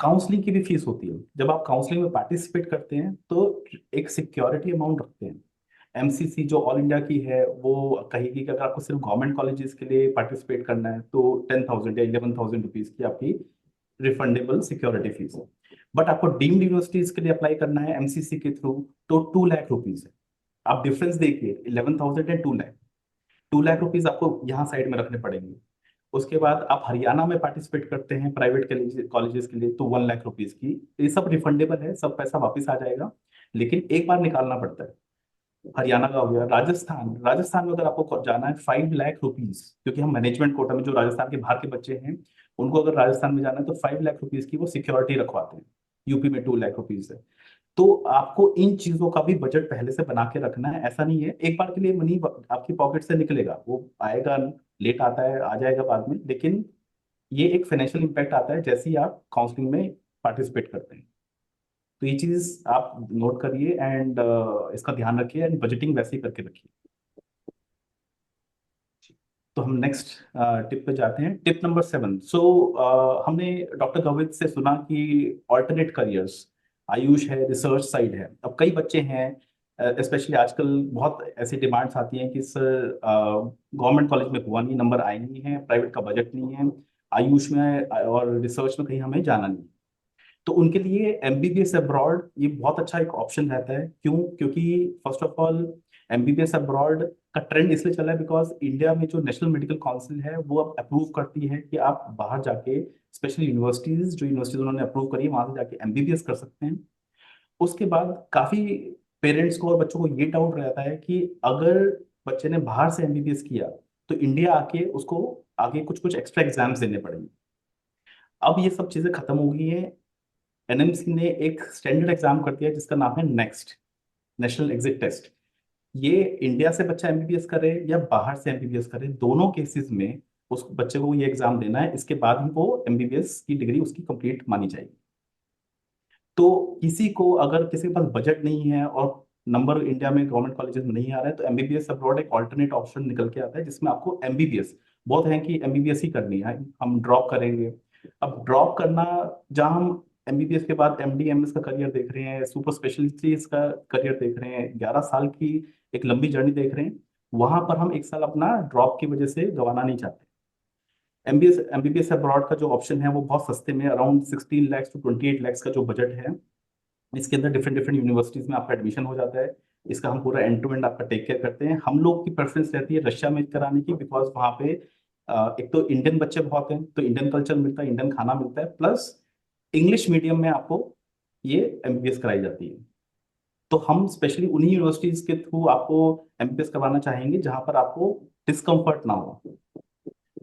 Counselling की भी फीस होती है। जब आप काउंसलिंग में पार्टिसिपेट करते हैं तो एक सिक्योरिटी अमाउंट रखते हैं। एमसीसी जो ऑल इंडिया की है वो कहेगी कि अगर आपको सिर्फ गवर्नमेंट कॉलेजेस के लिए पार्टिसिपेट करना है तो 10,000 या 11,000 रुपीज की आपकी रिफंडेबल सिक्योरिटी फीस है। बट आपको डीम्ड यूनिवर्सिटीज के लिए अप्लाई करना है एमसीसी के थ्रू, तो 2 लाख रुपीज है। आप डिफरेंस देखिए, 11,000 एंड 2 लाख। 2 लाख रुपीज आपको यहाँ साइड में रखने पड़ेंगे। उसके बाद आप हरियाणा में पार्टिसिपेट करते हैं प्राइवेट कॉलेजेस के लिए, तो 1 लाख रुपीज की, ये सब रिफंडेबल है, सब पैसा वापस आ जाएगा, लेकिन एक बार निकालना पड़ता है। हरियाणा का हो गया। राजस्थान, राजस्थान में अगर आपको जाना है 5 लाख रुपीज, क्योंकि हम मैनेजमेंट कोटा में जो राजस्थान के बाहर के बच्चे हैं उनको अगर राजस्थान में जाना है तो 5 लाख रुपीज की वो सिक्योरिटी रखवाते हैं। यूपी में 2 लाख रुपीज है। तो आपको इन चीजों का भी बजट पहले से बना के रखना है। ऐसा नहीं है एक बार के लिए मनी आपकी पॉकेट से निकलेगा, वो आएगा, लेट आता है, आ जाएगा बाद में, लेकिन ये एक फाइनेंशियल इम्पैक्ट आता है जैसे ही आप काउंसलिंग में पार्टिसिपेट करते हैं। तो ये चीज आप नोट करिए एंड इसका ध्यान रखिए, एंड बजटिंग वैसे ही करके रखिए। तो हम नेक्स्ट टिप पे जाते हैं, टिप नंबर 7। हमने डॉक्टर गवित से सुना कि ऑल्टरनेट करियर्स, आयुष है, रिसर्च साइड है। अब कई बच्चे हैं, स्पेशली आजकल बहुत ऐसी डिमांड्स आती हैं कि सर गवर्नमेंट कॉलेज में हुआ नहीं, नंबर आए नहीं है, प्राइवेट का बजट नहीं है, आयुष में और रिसर्च में कहीं हमें जाना नहीं। तो उनके लिए एमबीबीएस अब्रॉड ये बहुत अच्छा एक ऑप्शन रहता है। क्यों? क्योंकि first of all MBBS abroad का ट्रेंड इसलिए चला है बिकॉज इंडिया में जो नेशनल मेडिकल काउंसिल है वो अब अप्रूव करती है कि आप बाहर जाके, स्पेशली यूनिवर्सिटीज, जो यूनिवर्सिटीज उन्होंने अप्रूव करी है वहां से जाके एमबीबीएस कर सकते हैं। उसके बाद काफी पेरेंट्स को और बच्चों को ये डाउट रहता है कि अगर बच्चे ने बाहर से एमबीबीएस किया तो इंडिया आके उसको आगे कुछ कुछ एक्स्ट्रा एग्जाम्स देने पड़ेंगे। अब ये सब चीजें खत्म हो गई हैं। एनएमसी ने एक स्टैंडर्ड एग्जाम कर दिया है जिसका नाम है नेक्स्ट, नेशनल एग्जिट टेस्ट। ये इंडिया से बच्चा एमबीबीएस करे या बाहर से एमबीबीएस करे, दोनों केसेस में उस बच्चे को ये एग्जाम देना है, इसके बाद ही वो एमबीबीएस की डिग्री उसकी कंप्लीट मानी जाएगी। तो किसी को अगर किसी के पास बजट नहीं है और नंबर इंडिया में गवर्नमेंट कॉलेजेस में नहीं आ रहा है तो एमबीबीएस अब्रॉड एक ऑल्टरनेट ऑप्शन निकल के आता है, जिसमें आपको एमबीबीएस, बहुत है कि एमबीबीएस ही करनी है, हम ड्रॉप करेंगे। अब ड्रॉप करना, जहाँ हम एमबीबीएस के बाद एमडी एमएस का करियर देख रहे हैं, सुपर स्पेशलिस्ट का करियर देख रहे हैं, 11 साल की एक लंबी जर्नी देख रहे हैं, वहां पर हम एक साल अपना ड्रॉप की वजह से गंवाना नहीं चाहते। एमबीबीएस अब्रॉड का जो ऑप्शन है वो बहुत सस्ते में, अराउंड 16 lakhs to 28 lakhs का जो बजट है, इसके अंदर डिफरेंट डिफरेंट यूनिवर्सिटीज में आपका एडमिशन हो जाता है। इसका हम पूरा एंड टू एंड आपका टेक केयर करते हैं। हम लोग की प्रेफरेंस रहती है रशिया में कराने की, बिकॉज वहाँ पे एक तो इंडियन बच्चे बहुत हैं, तो इंडियन कल्चर मिलता है, इंडियन खाना मिलता है, प्लस इंग्लिश मीडियम में आपको ये एमबीबीएस कराई जाती है। तो हम स्पेशली उन्हीं यूनिवर्सिटीज के थ्रू आपको एमबीबीएस करवाना चाहेंगे जहां पर आपको डिस्कम्फर्ट ना हो।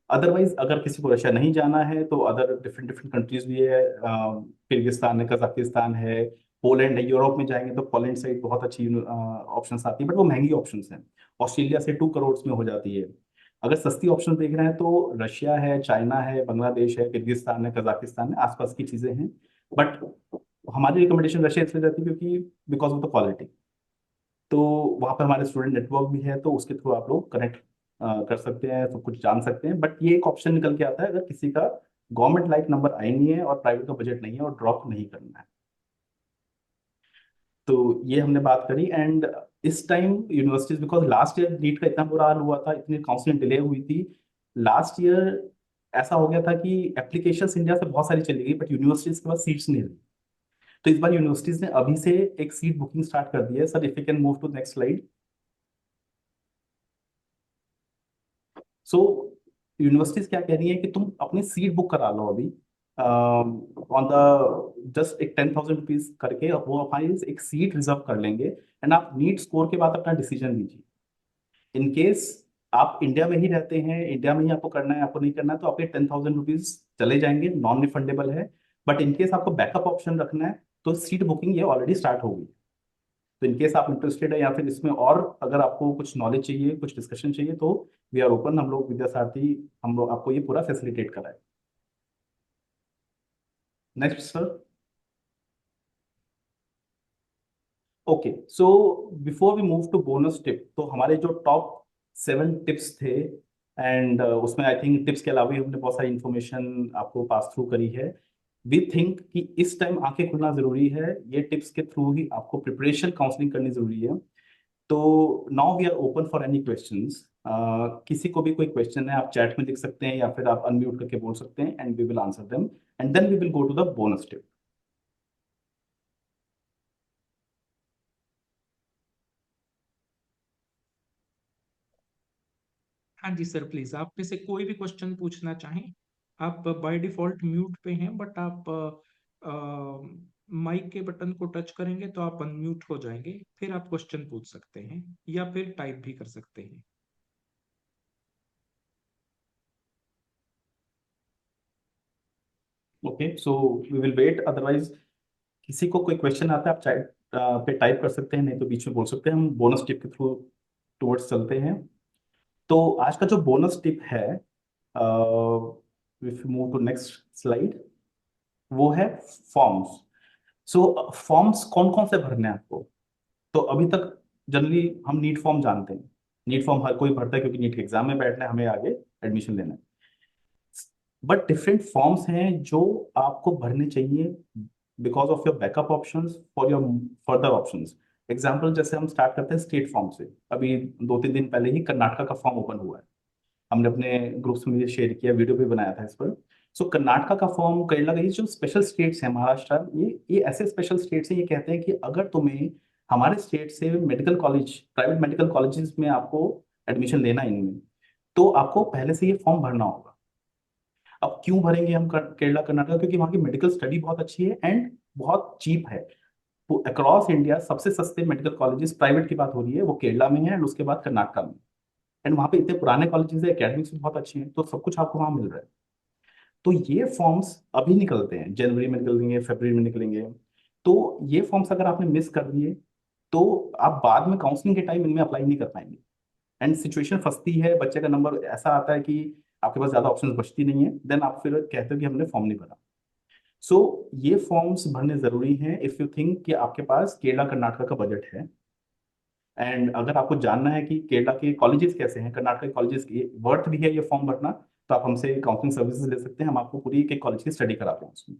अदरवाइज अगर किसी को रशिया नहीं जाना है तो अदर डिफरेंट डिफरेंट कंट्रीज भी है, किर्गिस्तान है, कजाकिस्तान है, पोलैंड है। यूरोप में जाएंगे तो पोलैंड साइड बहुत अच्छी ऑप्शंस आती है, बट वो महंगी ऑप्शंस हैं। ऑस्ट्रेलिया से 2 करोड़ में हो जाती है। अगर सस्ती ऑप्शन देख रहे हैं तो रशिया है, चाइना है, बांग्लादेश है, किर्गिस्तान है, कजाकिस्तान है, आसपास की चीजें हैं। बट हमारी रिकमेंडेशन रशिया इसलिए जाती है क्योंकि बिकॉज ऑफ द क्वालिटी। तो वहाँ पे हमारे स्टूडेंट नेटवर्क भी है, तो उसके थ्रू आप लोग कनेक्ट कर सकते हैं, सब कुछ जान सकते हैं। बट ये एक ऑप्शन निकल के आता है अगर किसी का गवर्नमेंट लाइक नंबर आई नहीं है और प्राइवेट का बजट नहीं है और ड्रॉप नहीं करना है। तो ये हमने बात करी। एंड इस time universities, because last year NEET का इतना बुरा हाल हुआ था, इतनी काउंसलिंग डिले हुई थी लास्ट ईयर, ऐसा हो गया था कि एप्लीकेशंस इंडिया से बहुत सारी चली गई बट यूनिवर्सिटीज के पास सीट्स नहीं रही। तो इस बार यूनिवर्सिटीज ने अभी से एक सीट बुकिंग स्टार्ट कर दी है। Sir if you can move to next slide. So universities क्या कह रही है कि तुम अपनी सीट बुक करा लो अभी ऑन द जस्ट एक 10,000 रुपीज करके, वो हमारी एक सीट रिजर्व कर लेंगे। एंड आप नीट स्कोर के बाद अपना डिसीजन लीजिए। इन केस आप इंडिया में ही रहते हैं, इंडिया में ही आपको करना है, आपको नहीं करना है, तो आपके 10,000 रुपीज चले जाएंगे, नॉन रिफंडेबल है। बट इन केस आपको बैकअप ऑप्शन रखना है तो सीट बुकिंग ये ऑलरेडी स्टार्ट हो गई। तो इन केस आप इंटरेस्टेड है या फिर इसमें और अगर आपको कुछ नॉलेज चाहिए, कुछ डिस्कशन चाहिए, तो वी आर ओपन। हम लोग विद्यासारथी, हम लोग आपको ये पूरा फैसिलिटेट कराए। Next sir. Okay, so before we move to bonus tip, तो हमारे जो टॉप 7 टिप्स थे, एंड उसमें आई थिंक टिप्स के अलावा भी हमने बहुत सारी इंफॉर्मेशन आपको पास थ्रू करी है। वी थिंक कि इस टाइम आंखें खुलना जरूरी है, ये टिप्स के थ्रू ही आपको प्रिपरेशन काउंसलिंग करनी जरूरी है। तो now we are open for any questions. किसी को भी कोई क्वेश्चन है आप चैट में लिख सकते हैं या फिर आप अनम्यूट करके बोल सकते हैं, and we will answer them, and then we will go to the bonus tip. हाँ जी सर, प्लीज आप में से कोई भी क्वेश्चन पूछना चाहें। आप बाय डिफॉल्ट म्यूट पे हैं, बट आप माइक के बटन को टच करेंगे तो आप अनम्यूट हो जाएंगे, फिर आप क्वेश्चन पूछ सकते हैं या फिर टाइप भी कर सकते हैं। Okay, so we will wait, otherwise किसी को कोई क्वेश्चन आता है आप चैट पे टाइप कर सकते हैं, नहीं तो बीच में बोल सकते हैं, हम बोनस टिप के थ्रू टुवर्ड्स चलते हैं। तो आज का जो बोनस टिप है, if you move to next slide, वो है फॉर्म्स। सो फॉर्म्स कौन कौन से भरने हैं आपको? तो अभी तक जनरली हम नीट फॉर्म जानते हैं, नीट फॉर्म हर कोई भरता है क्योंकि नीट के एग्जाम में बैठना है, हमें आगे एडमिशन लेना है। बट डिफरेंट फॉर्म्स हैं जो आपको भरने चाहिए because of your backup options for your further options. Example जैसे हम स्टार्ट करते हैं स्टेट फॉर्म से। अभी 2-3 दिन पहले ही कर्नाटका का फॉर्म ओपन हुआ है, हमने अपने ग्रुप्स में ये शेयर किया, वीडियो भी बनाया था इस पर। सो कर्नाटका का फॉर्म, केरला का, ये जो स्पेशल स्टेट्स हैं, महाराष्ट्र, ये ऐसे स्पेशल स्टेट्स हैं, ये कहते हैं कि अगर तुम्हें हमारे स्टेट से medical college, private medical colleges में आपको एडमिशन लेना है इनमें, तो आपको पहले से ये फॉर्म भरना होगा। अब क्यों भरेंगे हम केरला कर्नाटका? क्योंकि वहाँ की मेडिकल स्टडी बहुत अच्छी है एंड बहुत चीप है। तो अक्रॉस इंडिया सबसे सस्ते मेडिकल कॉलेजेस, प्राइवेट की बात हो रही है, वो केरला में है एंड उसके बाद कर्नाटका में। एंड वहाँ पे इतने पुराने कॉलेजेस है, एकेडमिक्स भी बहुत अच्छी हैं, तो सब कुछ आपको वहाँ मिल रहा है। तो ये फॉर्म्स अभी निकलते हैं, जनवरी में निकलेंगे, फरवरी में निकलेंगे। तो ये फॉर्म्स अगर आपने मिस कर दिए तो आप बाद में काउंसलिंग के टाइम इनमें अप्लाई नहीं कर पाएंगे, एंड सिचुएशन फंसती है, बच्चे का नंबर ऐसा आता है कि आपके पास ज्यादा ऑप्शंस बचती नहीं है, देन आप फिर कहते हो कि हमने फॉर्म नहीं भरा। सो ये फॉर्म्स भरने जरूरी हैं इफ यू थिंक कि आपके पास केरला कर्नाटका का बजट है। एंड अगर आपको जानना है कि केरला के कॉलेजेस कैसे हैं, कर्नाटक के कॉलेजेस की वर्थ भी है ये फॉर्म भरना, तो आप हमसे काउंसलिंग सर्विसेज ले सकते हैं, हम आपको पूरी एक कॉलेज की स्टडी कराते हैं उसमें।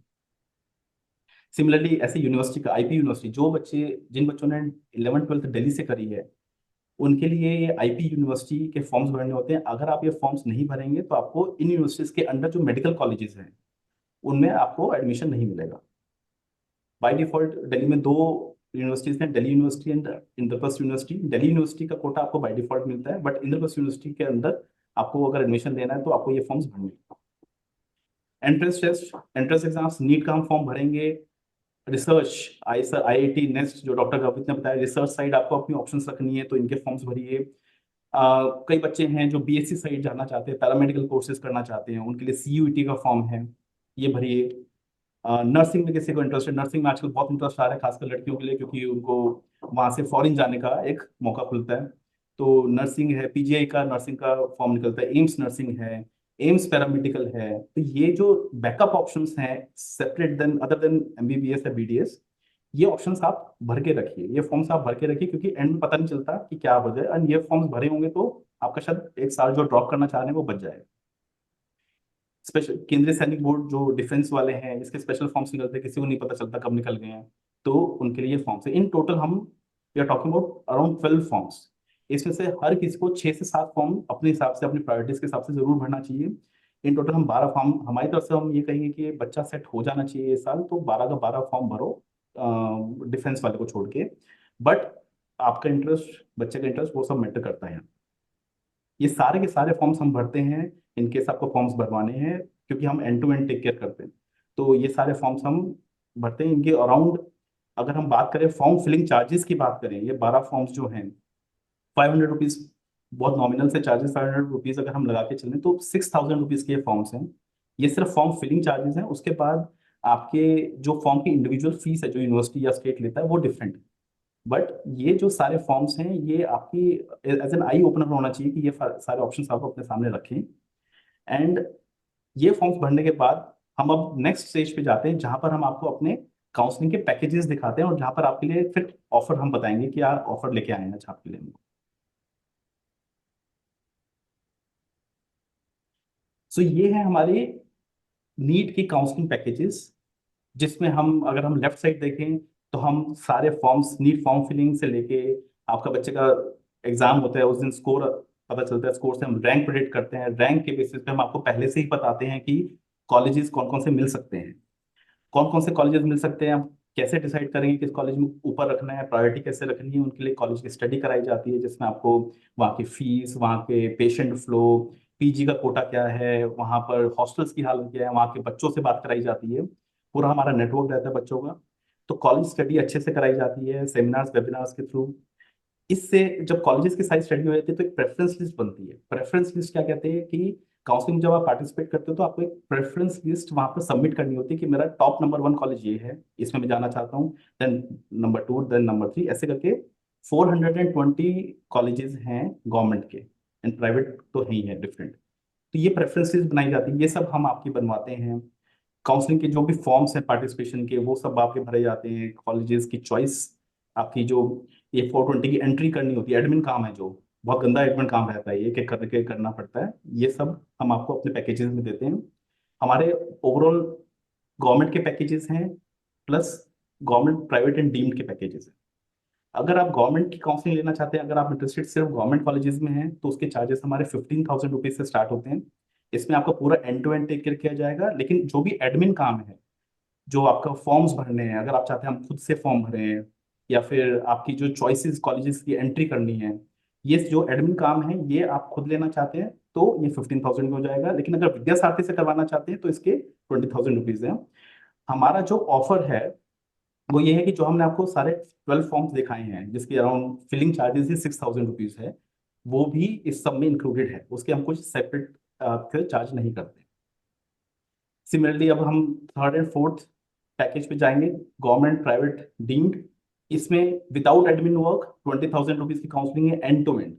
सिमिलरली ऐसे यूनिवर्सिटी का, आईपी यूनिवर्सिटी, जो बच्चे, जिन बच्चों ने 11th-12th दिल्ली से करी है, उनके लिए ये आईपी यूनिवर्सिटी के फॉर्म्स भरने होते हैं। अगर आप ये फॉर्म्स नहीं भरेंगे तो आपको इन यूनिवर्सिटीज के अंडर जो मेडिकल कॉलेजेस हैं उनमें आपको एडमिशन नहीं मिलेगा। बाय डिफॉल्ट दिल्ली में 2 यूनिवर्सिटीज हैं, Delhi university and Indraprastha university. Delhi university का कोटा आपको बाय डिफॉल्ट मिलता है, बट इंद्रप्रस्थ यूनिवर्सिटी के अंदर आपको अगर एडमिशन लेना है तो आपको ये फॉर्म्स भरने हैं। Entrance test, entrance exams, NEET का हम फॉर्म भरेंगे। रिसर्च, आईआईटी नेक्स्ट, जो डॉक्टर गवित ने बताया, रिसर्च साइड आपको अपनी ऑप्शंस रखनी है तो इनके फॉर्म्स भरिए। कई बच्चे हैं जो बीएससी साइड जाना चाहते हैं, पैरामेडिकल कोर्सेज करना चाहते हैं, उनके लिए सीयूईटी का फॉर्म है, ये भरिए। नर्सिंग में किसी को इंटरेस्ट है, नर्सिंग में आजकल बहुत इंटरेस्ट आ रहा है खासकर लड़कियों के लिए, क्योंकि उनको वहां से फॉरेन जाने का एक मौका खुलता है। तो नर्सिंग है, पीजीआई का नर्सिंग का फॉर्म निकलता है, एम्स नर्सिंग है, एम्स पैरामेडिकल है। तो ये जो बैकअप ऑप्शंस हैं separate then other than MBBS या बीडीएस, ये ऑप्शंस आप भर के रखिए, ये फॉर्म्स आप भर के रखिए, क्योंकि एंड में पता नहीं चलता कि क्या हो जाए, और ये फॉर्म्स भरे होंगे तो आपका शायद एक साल जो ड्रॉप करना चाह रहे हैं वो बच जाएगा। स्पेशल केंद्रीय सैनिक बोर्ड जो डिफेंस वाले हैं, इसके स्पेशल फॉर्म्स निकलते हैं, किसी को नहीं पता चलता कब निकल गए हैं, तो उनके लिए फॉर्म्स है। इन टोटल हम we are talking about around 12 forms. इसमें से हर किसी को 6 से 7 फॉर्म अपने हिसाब से, अपनी प्रायोरिटीज के हिसाब से जरूर भरना चाहिए। इन टोटल हम 12 फॉर्म, हमारी तरफ से हम ये कहेंगे कि बच्चा सेट हो जाना चाहिए इस साल, तो 12 का 12 फॉर्म भरो डिफेंस वाले को छोड़ के। बट आपका इंटरेस्ट, बच्चे का इंटरेस्ट, वो सब मैटर करता है। ये सारे के सारे फॉर्म्स हम भरते हैं इन केस आपको फॉर्म्स भरवाने हैं, क्योंकि हम end to end take care करते हैं। तो ये सारे फॉर्म्स हम भरते हैं। इनके अराउंड अगर हम बात करें फॉर्म फिलिंग चार्जेस की बात करें, ये 12 फॉर्म्स जो हैं 500 रुपीज, बहुत नॉमिनल से चार्जेस, 500 रुपीज अगर हम लगा के चलें तो 6000 रुपीज के ये फॉर्म्स हैं। ये सिर्फ फॉर्म फिलिंग चार्जेस हैं। उसके बाद आपके जो फॉर्म की इंडिविजुअल फीस है जो यूनिवर्सिटी या स्टेट लेता है वो डिफरेंट है। बट ये जो सारे फॉर्म्स हैं ये आपकी एज एन आई ओपनर होना चाहिए कि ये सारे ऑप्शंस आप अपने सामने रखें। एंड ये फॉर्म्स भरने के बाद हम अब नेक्स्ट स्टेज पे जाते हैं, जहां पर हम आपको अपने काउंसलिंग के पैकेजेस दिखाते हैं, और जहां पर आपके लिए फिर ऑफर हम बताएंगे कि यार ऑफर लेके आए हैं आज आपके लिए। सो ये है हमारे नीट की काउंसलिंग पैकेजेस, जिसमें हम अगर हम लेफ्ट साइड देखें तो हम सारे फॉर्म्स, नीट फॉर्म फिलिंग से लेके आपका बच्चे का एग्जाम होता है उस दिन स्कोर पता चलता है, स्कोर से हम रैंक प्रेडिक्ट करते हैं, रैंक के बेसिस पे हम आपको पहले से ही बताते हैं कि कॉलेजेस कौन कौन से मिल सकते हैं, कौन कौन से कॉलेजेस मिल सकते हैं, हम कैसे डिसाइड करेंगे किस कॉलेज में ऊपर रखना है, प्रायोरिटी कैसे रखनी है, उनके लिए कॉलेज की स्टडी कराई जाती है, जिसमें आपको वहाँ की फीस, वहाँ के पेशेंट फ्लो, पीजी का कोटा क्या है, वहाँ पर हॉस्टल्स की हालत क्या है, वहाँ के बच्चों से बात कराई जाती है, पूरा हमारा नेटवर्क रहता है बच्चों का। तो कॉलेज स्टडी अच्छे से कराई जाती है सेमिनार्स वेबिनार्स के थ्रू। इससे जब कॉलेजेस की साइज स्टडी हो जाती है तो एक प्रेफरेंस लिस्ट बनती है। प्रेफरेंस लिस्ट क्या कहते हैं कि काउंसलिंग जब आप पार्टिसिपेट करते हो तो आपको एक प्रेफरेंस लिस्ट वहां पर सबमिट करनी होती है कि मेरा टॉप नंबर 1 कॉलेज ये है, इसमें मैं जाना चाहता हूँ, देन नंबर 2, देन नंबर 3, ऐसे करके 420 कॉलेजेस हैं गवर्नमेंट के, एंड प्राइवेट तो है ही है डिफरेंट। तो ये प्रेफरेंस लिस्ट बनाई जाती है, ये सब हम आपकी बनवाते हैं। काउंसलिंग के जो भी फॉर्म्स हैं पार्टिसिपेशन के वो सब आपके भरे जाते हैं, कॉलेजेस की चॉइस, आपकी जो ये 420 की एंट्री करनी होती है, एडमिन काम है जो बहुत गंदा एडमिन काम रहता है, एक एक करके करना पड़ता है, ये सब हम आपको अपने पैकेजेस में देते हैं। हमारे ओवरऑल गवर्नमेंट के पैकेजेस हैं, plus government private and deemed के पैकेजेस हैं। अगर आप गवर्नमेंट की काउंसलिंग लेना चाहते हैं, अगर आप इंटरेस्टेड सिर्फ गवर्नमेंट कॉलेजेस में हैं, तो उसके चार्जेस हमारे 15,000 रुपीज से स्टार्ट होते हैं। इसमें आपका पूरा end to end take care किया जाएगा, लेकिन जो भी एडमिन काम है, जो आपका फॉर्म्स भरने हैं, अगर आप चाहते हैं हम खुद से फॉर्म भरें, या फिर आपकी जो चॉइसेस कॉलेजेस की एंट्री करनी है, ये जो एडमिन काम है ये आप खुद लेना चाहते हैं तो ये 15,000 में हो जाएगा। लेकिन अगर विद्यासारथी से करवाना चाहते हैं तो इसके 20,000 रुपीज है। हमारा जो ऑफर है वो ये है कि जो हमने आपको सारे 12 फॉर्म्स दिखाए हैं, जिसकी अराउंड फिलिंग चार्जेस ही 6,000 रुपीज है, वो भी इस सब में इंक्लूडेड है, उसके हम कुछ सेपरेट चार्ज नहीं करते। सिमिलरली अब हम थर्ड एंड फोर्थ पैकेज पे जाएंगे, गवर्नमेंट प्राइवेट डीम्ड। इसमें विदाउट एडमिन वर्क 20,000 रुपीज की काउंसलिंग है एंड टू एंड,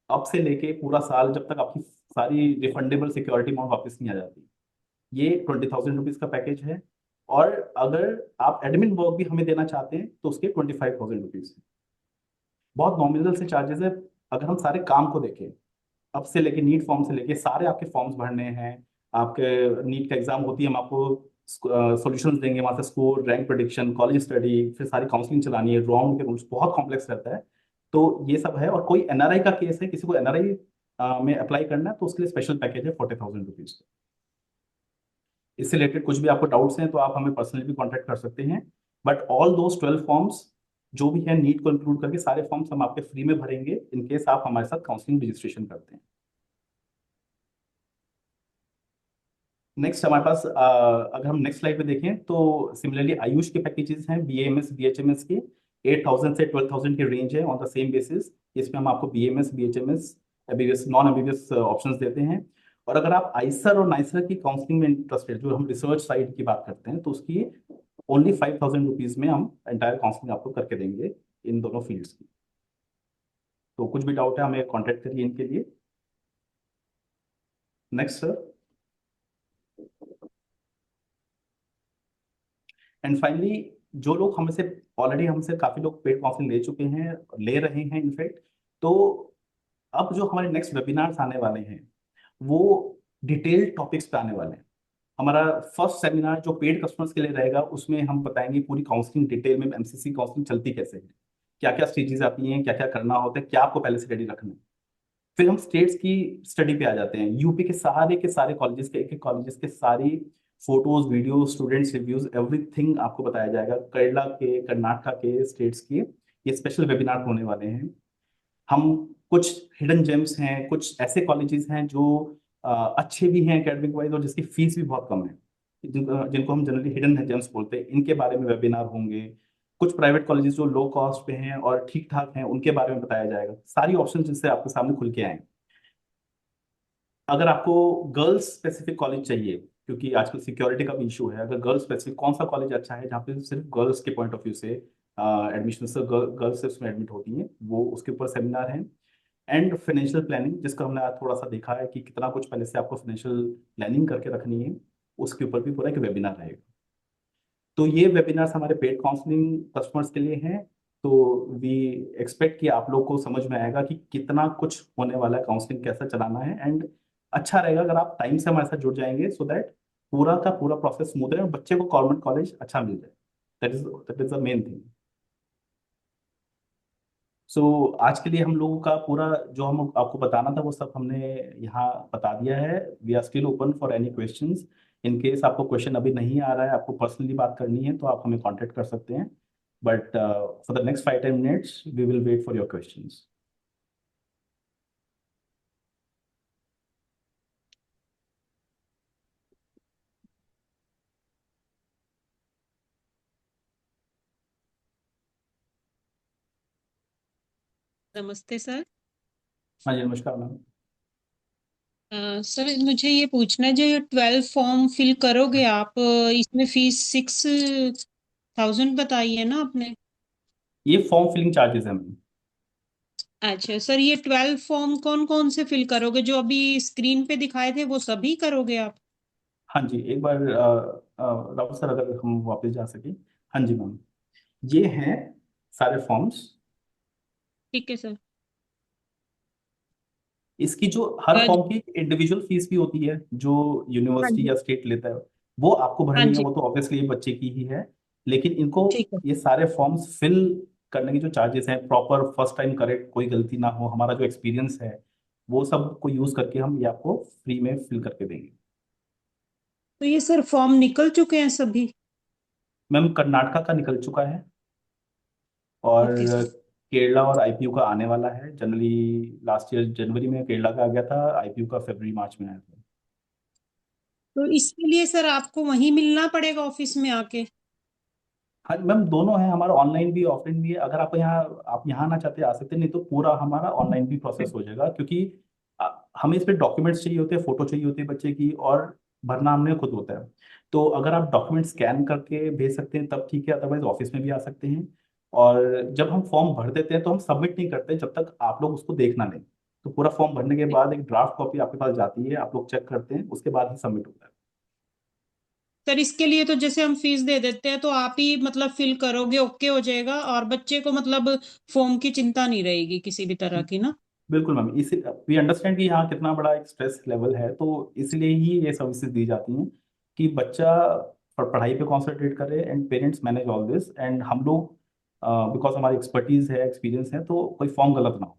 अब से लेके पूरा साल, जब तक आपकी सारी रिफंडेबल सिक्योरिटी अमाउंट वापस नहीं आ जाती, ये 20,000 रुपीज का पैकेज है। और अगर आप एडमिन वर्क भी हमें देना चाहते हैं तो उसके 25,000 रुपीज। बहुत नॉमिनल से चार्जेस है। अगर हम सारे काम को देखें, अब से लेके नीट फॉर्म से लेके सारे आपके फॉर्म्स भरने हैं, आपके नीट का एग्जाम होती है, हम आपको सॉल्यूशंस देंगे, वहाँ से score, rank prediction, college study, फिर सारी काउंसलिंग चलानी है, राउंड के रूल्स बहुत कॉम्प्लेक्स रहता है। तो ये सब है। और कोई एनआरआई का केस है, किसी को एनआरआई में अप्लाई करना है तो उसके लिए स्पेशल पैकेज है 40,000 रुपीज। इससे रिलेटेड कुछ भी आपको डाउट्स हैं तो आप हमें पर्सनली भी कॉन्टैक्ट कर सकते हैं। बट ऑल दोज 12 फॉर्म्स जो भी है नीट को इंक्लूड करके सारे फॉर्म्स हम आपके फ्री में भरेंगे इन केस आप हमारे साथ काउंसलिंग रजिस्ट्रेशन करते हैं। नेक्स्ट हमारे पास अगर हम नेक्स्ट स्लाइड पे देखें तो सिमिलरली आयुष के पैकेजेस हैं, बीएमएस बीएचएमएस के 8,000 से 12,000 के रेंज है ऑन द सेम बेसिस। इसमें हम आपको BMS BHMS MBBS non MBBS options देते हैं। और अगर आप आइसर और नाइसर की काउंसलिंग में इंटरेस्टेड, जो हम रिसर्च साइड की बात करते हैं, तो उसकी ओनली 5,000 रुपीज में हम एंटायर काउंसलिंग आपको करके देंगे इन दोनों फील्ड्स की। तो कुछ भी डाउट है हमें कांटेक्ट करिए इनके लिए। Next sir. एंड फाइनली, जो लोग हमसे ऑलरेडी हमसे काफी लोग पेड काउंसलिंग ले चुके हैं, ले रहे हैं इनफैक्ट, तो अब जो हमारे नेक्स्ट वेबिनार्स आने वाले हैं वो डिटेल टॉपिक्स पे आने वाले हैं। हमारा फर्स्ट सेमिनार जो पेड कस्टमर्स के लिए रहेगा उसमें हम बताएंगे पूरी काउंसलिंग डिटेल में, एमसीसी काउंसलिंग चलती कैसे है, क्या क्या स्टेजेस आती हैं, क्या क्या करना होता है, क्या आपको पहले से रेडी रखना है। फिर हम स्टेट्स की स्टडी पे आ जाते हैं, यूपी के सारे कॉलेजेस के, एक एक कॉलेजेस के सारी photos, video, students reviews, everything आपको बताया जाएगा। केरला के, कर्नाटका के, स्टेट्स के ये स्पेशल वेबिनार होने वाले हैं। हम कुछ हिडन जेम्स हैं, कुछ ऐसे कॉलेजेस हैं जो अच्छे भी हैं एकेडमिक वाइज और जिसकी फीस भी बहुत कम है, जिनको हम जनरली हिडन जेम्स बोलते हैं, इनके बारे में वेबिनार होंगे। कुछ प्राइवेट कॉलेजेस जो लो कॉस्ट पे हैं और ठीक ठाक हैं उनके बारे में बताया जाएगा। सारी ऑप्शन जिससे आपके सामने खुल के आए। अगर आपको गर्ल्स स्पेसिफिक कॉलेज चाहिए, क्योंकि आजकल सिक्योरिटी का भी इशू है, अगर गर्ल्स स्पेसिफिक कौन सा कॉलेज अच्छा है जहाँ पे सिर्फ गर्ल्स के पॉइंट ऑफ व्यू से एडमिशन से गर्ल्स से उसमें एडमिट होती हैं, वो उसके ऊपर सेमिनार है। एंड फाइनेंशियल प्लानिंग, जिसका हमने आज थोड़ा सा देखा है कि कितना कुछ पहले से आपको फाइनेंशियल प्लानिंग करके रखनी है, उसके ऊपर भी पूरा एक वेबिनार रहेगा। तो ये वेबिनार्स हमारे पेड काउंसलिंग कस्टमर्स के लिए हैं। तो वी एक्सपेक्ट कि आप लोग को समझ में आएगा कि कितना कुछ होने वाला है, काउंसलिंग कैसा चलाना है। एंड अच्छा रहेगा अगर आप टाइम से हमारे साथ जुड़ जाएंगे, सो दैट पूरा का पूरा प्रोसेस स्मूथ रहे और बच्चे को गवर्नमेंट कॉलेज अच्छा मिल जाए। That is the main thing. So आज के लिए हम लोगों का पूरा जो हम आपको बताना था वो सब हमने यहाँ बता दिया है। We are still open for any questions. In case आपको क्वेश्चन अभी नहीं आ रहा है, आपको पर्सनली बात करनी है, तो आप हमें कांटेक्ट कर सकते हैं। But for the next 5-10 minutes we will wait for your questions. नमस्ते सर। हाँ जी, नमस्कार मैम। सर मुझे ये पूछना है, जो ये 12 फॉर्म फिल करोगे आप, इसमें फीस 6,000 बताई है ना आपने? ये फॉर्म फिलिंग चार्जेस है मैम। अच्छा सर, ये 12 फॉर्म कौन कौन से फिल करोगे? जो अभी स्क्रीन पे दिखाए थे वो सभी करोगे आप? हाँ जी, एक बार राहुल सर अगर हम वापस जा सके। हाँ जी मैम, ये हैं सारे फॉर्म्स। ठीक है सर। इसकी जो हर अ, फॉर्म की इंडिविजुअल फीस भी होती है जो हाँ यूनिवर्सिटी जी। या स्टेट लेता है, वो आपको हाँ भरनी है, जी। वो तो ऑब्वियसली बच्चे की ही है। लेकिन इनको ठीक है। ये सारे फॉर्म्स फिल करने के जो चार्जेस हैं, प्रॉपर फर्स्ट टाइम करेक्ट, कोई गलती ना हो, हमारा जो एक्सपीरियंस है वो सब को यूज करके हम ये आपको फ्री में फिल करके देंगे। तो ये सर फॉर्म निकल चुके हैं सभी? मैम कर्नाटका का निकल चुका है और ओके सर। केरला और आईपीयू का आने वाला है। जनरली लास्ट ईयर जनवरी में केरला का आ गया था, आईपीयू का फरवरी मार्च में आया था। तो इसके लिए सर आपको वहीं मिलना पड़ेगा ऑफिस में आके? हाँ मैम, दोनों है हमारा, ऑनलाइन भी ऑफलाइन भी है। अगर आप यहाँ ना चाहते आ सकते, नहीं तो पूरा हमारा ऑनलाइन भी प्रोसेस हो जाएगा, क्योंकि हमें इस पे डॉक्यूमेंट्स चाहिए होते हैं, फोटो चाहिए होती है बच्चे की, और भरना हमने खुद होता है। तो अगर आप डॉक्यूमेंट स्कैन करके भेज सकते हैं तब ठीक है, अदरवाइज ऑफिस में भी आ सकते हैं। और जब हम फॉर्म भर देते हैं तो हम सबमिट नहीं करते जब तक आप लोग उसको देखना नहीं। तो पूरा फॉर्म भरने के बाद एक ड्राफ्ट कॉपी आपके पास जाती है, आप लोग चेक करते हैं, उसके बाद ही सबमिट होता है। सर इसके लिए तो जैसे हम फीस दे देते हैं तो आप ही मतलब फिल करोगे, ओके हो जाएगा, और बच्चे को मतलब फॉर्म की चिंता नहीं रहेगी किसी भी तरह की ना? बिल्कुल मैम, इसी वी अंडरस्टैंड कि यहाँ कितना बड़ा एक स्ट्रेस लेवल है, तो इसलिए ही ये सर्विसेज दी जाती हैं कि बच्चा पढ़ाई पे कॉन्सेंट्रेट करे and parents manage all this, and हम लोग बिकॉज हमारी एक्सपर्टीज है, एक्सपीरियंस है, तो कोई फॉर्म गलत ना हो।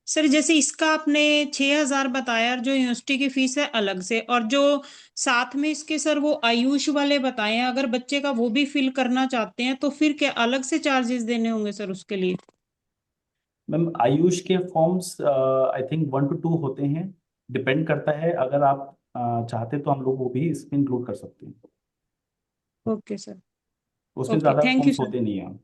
सर जैसे इसका आपने 6,000 बताया, और जो यूनिवर्सिटी की फीस है अलग से, और जो साथ में इसके सर वो आयुष वाले बताए हैं, अगर बच्चे का वो भी फिल करना चाहते हैं तो फिर क्या अलग से चार्जेस देने होंगे सर उसके लिए? मैम आयुष के फॉर्म्स आई थिंक 1 to 2 होते हैं, डिपेंड करता है। अगर आप चाहते तो हम लोग वो भी इसमें इंक्लूड कर सकते हैं। Okay sir. उसमें ओके, ज़्यादा थैंक यू फॉर्म्स सर। होते नहीं हैं।